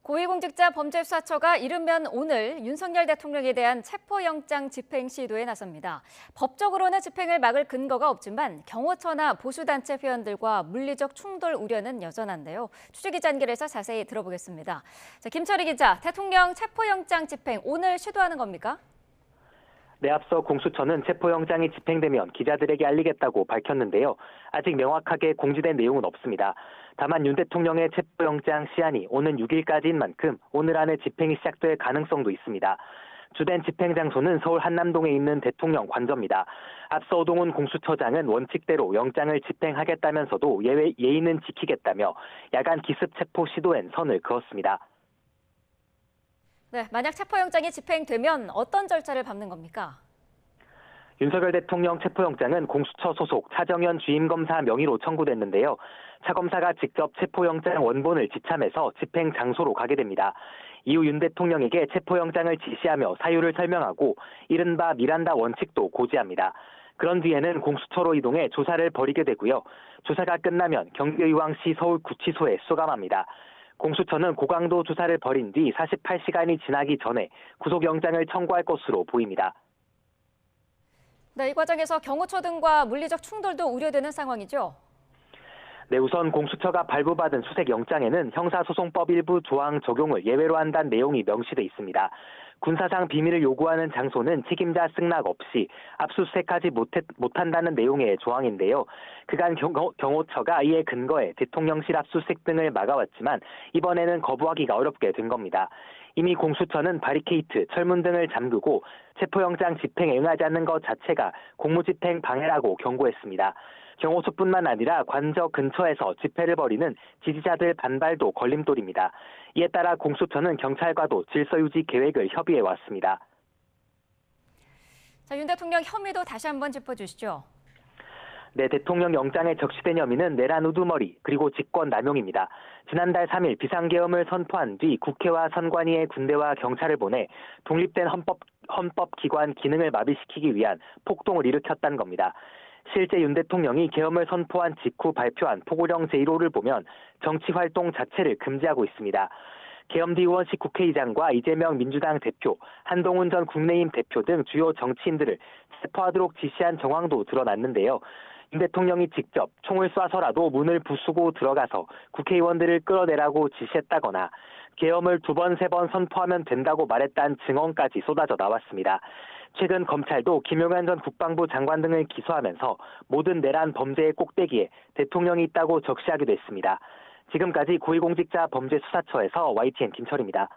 고위공직자 범죄수사처가 이르면 오늘 윤석열 대통령에 대한 체포영장 집행 시도에 나섭니다. 법적으로는 집행을 막을 근거가 없지만 경호처나 보수단체 회원들과 물리적 충돌 우려는 여전한데요. 취재기자 연결해서 자세히 들어보겠습니다. 자, 김철희 기자, 대통령 체포영장 집행 오늘 시도하는 겁니까? 네, 앞서 공수처는 체포영장이 집행되면 기자들에게 알리겠다고 밝혔는데요. 아직 명확하게 공지된 내용은 없습니다. 다만 윤 대통령의 체포영장 시한이 오는 6일까지인 만큼 오늘 안에 집행이 시작될 가능성도 있습니다. 주된 집행 장소는 서울 한남동에 있는 대통령 관저입니다. 앞서 오동훈 공수처장은 원칙대로 영장을 집행하겠다면서도 예의는 지키겠다며 야간 기습 체포 시도엔 선을 그었습니다. 네, 만약 체포영장이 집행되면 어떤 절차를 밟는 겁니까? 윤석열 대통령 체포영장은 공수처 소속 차정현 주임검사 명의로 청구됐는데요. 차 검사가 직접 체포영장 원본을 지참해서 집행 장소로 가게 됩니다. 이후 윤 대통령에게 체포영장을 지시하며 사유를 설명하고 이른바 미란다 원칙도 고지합니다. 그런 뒤에는 공수처로 이동해 조사를 벌이게 되고요. 조사가 끝나면 경기의왕시 서울구치소에 수감합니다. 공수처는 고강도 조사를 벌인 뒤 48시간이 지나기 전에 구속영장을 청구할 것으로 보입니다. 네, 이 과정에서 경호처 등과 물리적 충돌도 우려되는 상황이죠? 네, 우선 공수처가 발부받은 수색영장에는 형사소송법 일부 조항 적용을 예외로 한다는 내용이 명시돼 있습니다. 군사상 비밀을 요구하는 장소는 책임자 승낙 없이 압수수색하지 못한다는 내용의 조항인데요. 그간 경호처가 이에 근거해 대통령실 압수수색 등을 막아왔지만 이번에는 거부하기가 어렵게 된 겁니다. 이미 공수처는 바리케이트, 철문 등을 잠그고 체포영장 집행에 응하지 않는 것 자체가 공무집행 방해라고 경고했습니다. 경호처뿐만 아니라 관저 근처에서 집회를 벌이는 지지자들 반발도 걸림돌입니다. 이에 따라 공수처는 경찰과도 질서유지 계획을 협의해 왔습니다. 자, 윤 대통령 혐의도 다시 한번 짚어주시죠. 네, 대통령 영장에 적시된 혐의는 내란 우두머리 그리고 직권 남용입니다. 지난달 3일 비상계엄을 선포한 뒤 국회와 선관위의 군대와 경찰을 보내 독립된 헌법기관 기능을 마비시키기 위한 폭동을 일으켰다는 겁니다. 실제 윤 대통령이 계엄을 선포한 직후 발표한 포고령 제1호를 보면 정치활동 자체를 금지하고 있습니다. 계엄 뒤 의원식 국회의장과 이재명 민주당 대표, 한동훈 전 국민의힘 대표 등 주요 정치인들을 체포하도록 지시한 정황도 드러났는데요. 윤 대통령이 직접 총을 쏴서라도 문을 부수고 들어가서 국회의원들을 끌어내라고 지시했다거나 계엄을 2번, 3번 선포하면 된다고 말했다는 증언까지 쏟아져 나왔습니다. 최근 검찰도 김용현 전 국방부 장관 등을 기소하면서 모든 내란 범죄의 꼭대기에 대통령이 있다고 적시하기도 했습니다. 지금까지 고위공직자 범죄수사처에서 YTN 김철희입니다.